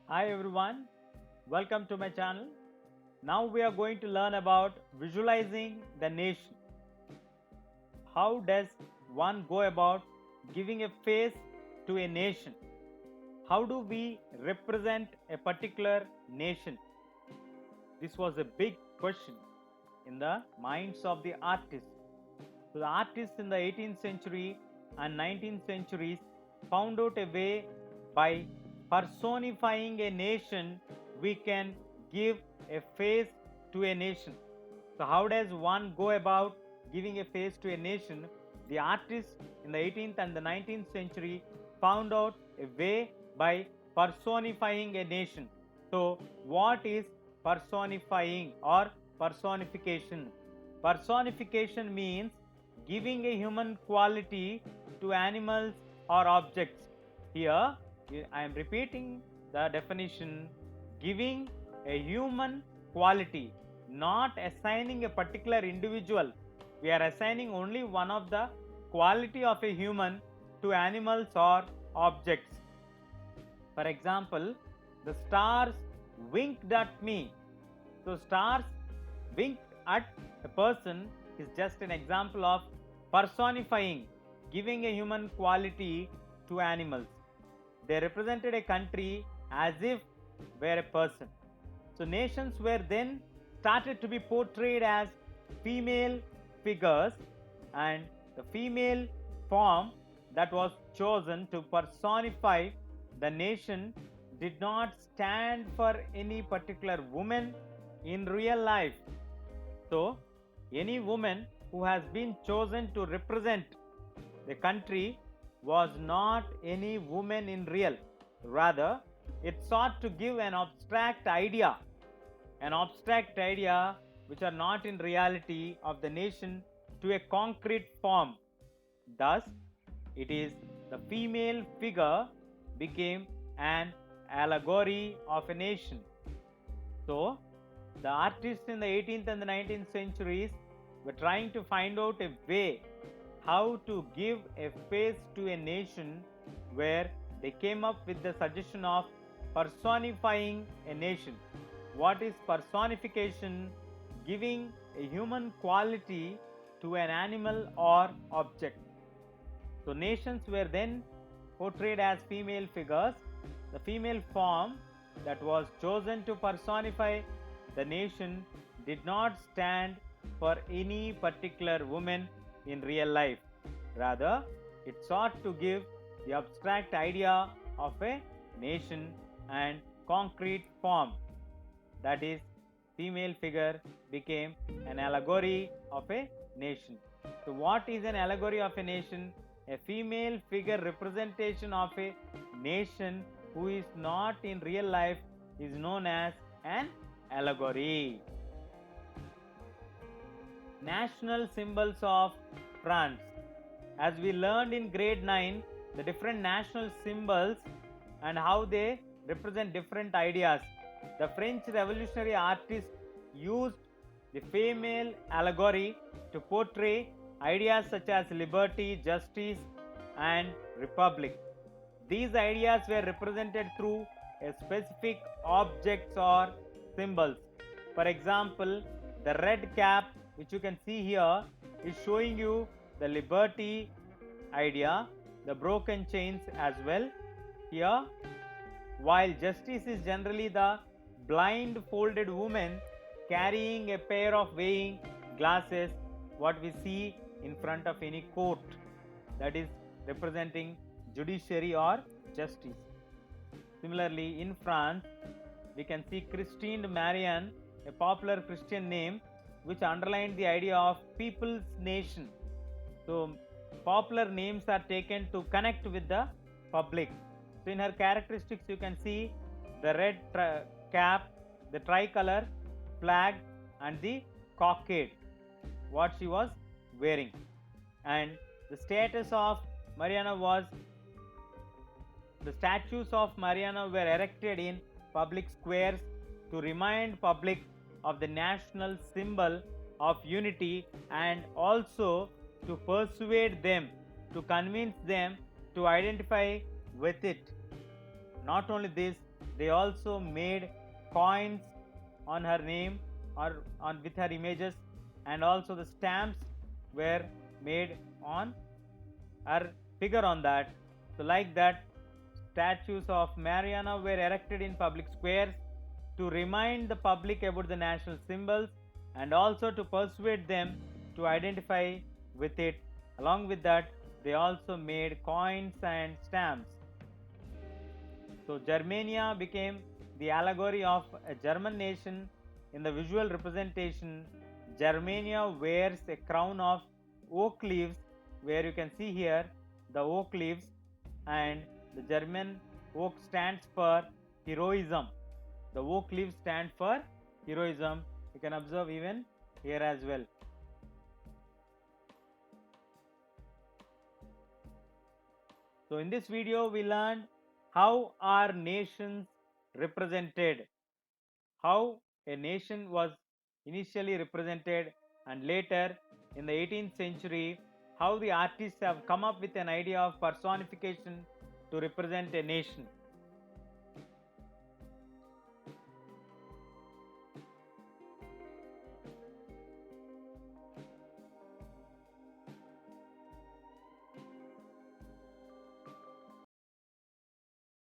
Hi everyone, welcome to my channel. Now we are going to learn about visualizing the nation. How does one go about giving a face to a nation? How do we represent a particular nation? This was a big question in the minds of the artists. So the artists in the 18th century and 19th centuries found out a way by personifying a nation we can give a face to a nation. So how does one go about giving a face to a nation? The artists in the 18th and the 19th century found out a way by personifying a nation. So what is personifying or personification? Personification means giving a human quality to animals or objects. Here I am repeating the definition: giving a human quality, not assigning a particular individual. We are assigning only one of the quality of a human to animals or objects. For example, the stars winked at me. So, stars winked at a person is just an example of personifying, giving a human quality to animals. They represented a country as if were a person. So, nations were then started to be portrayed as female figures, and the female form that was chosen to personify the nation did not stand for any particular woman in real life. So, any woman who has been chosen to represent the country was not any woman in real. Rather, it sought to give an abstract idea which are not in reality of the nation to a concrete form. Thus, it is the female figure became an allegory of a nation. So, the artists in the 18th and the 19th centuries were trying to find out a way how to give a face to a nation, where they came up with the suggestion of personifying a nation. What is personification? Giving a human quality to an animal or object. So nations were then portrayed as female figures. The female form that was chosen to personify the nation did not stand for any particular woman in real life. Rather, it sought to give the abstract idea of a nation and concrete form. That is, female figure became an allegory of a nation. So, what is an allegory of a nation? A female figure representation of a nation who is not in real life is known as an allegory. National symbols of France. As we learned in grade 9, the different national symbols and how they represent different ideas. The French revolutionary artists used the female allegory to portray ideas such as liberty, justice, and republic. These ideas were represented through a specific objects or symbols. For example, the red cap, which you can see here, is showing you the liberty idea, the broken chains as well here, while justice is generally the blindfolded woman carrying a pair of weighing glasses, what we see in front of any court, that is representing judiciary or justice. Similarly, in France, we can see Christine Marianne, a popular Christian name which underlined the idea of people's nation. So, popular names are taken to connect with the public. So, in her characteristics, you can see the red cap, the tricolor flag, and the cockade, what she was wearing. And the status of Mariana was, the statues of Mariana were erected in public squares to remind public of the national symbol of unity, and also to persuade them, to convince them to identify with it. Not only this, They also made coins on her name or on with her images, and also the stamps were made on her figure on that. So like that, statues of Mariana were erected in public squares to remind the public about the national symbols and also to persuade them to identify with it. Along with that, they also made coins and stamps. So Germania became the allegory of a German nation in the visual representation. Germania wears a crown of oak leaves, where you can see here the oak leaves, and the German oak stands for heroism. The oak leaves stand for heroism. You can observe even here as well. So in this video we learned how our nations represented, how a nation was initially represented, and later in the 18th century how the artists have come up with an idea of personification to represent a nation.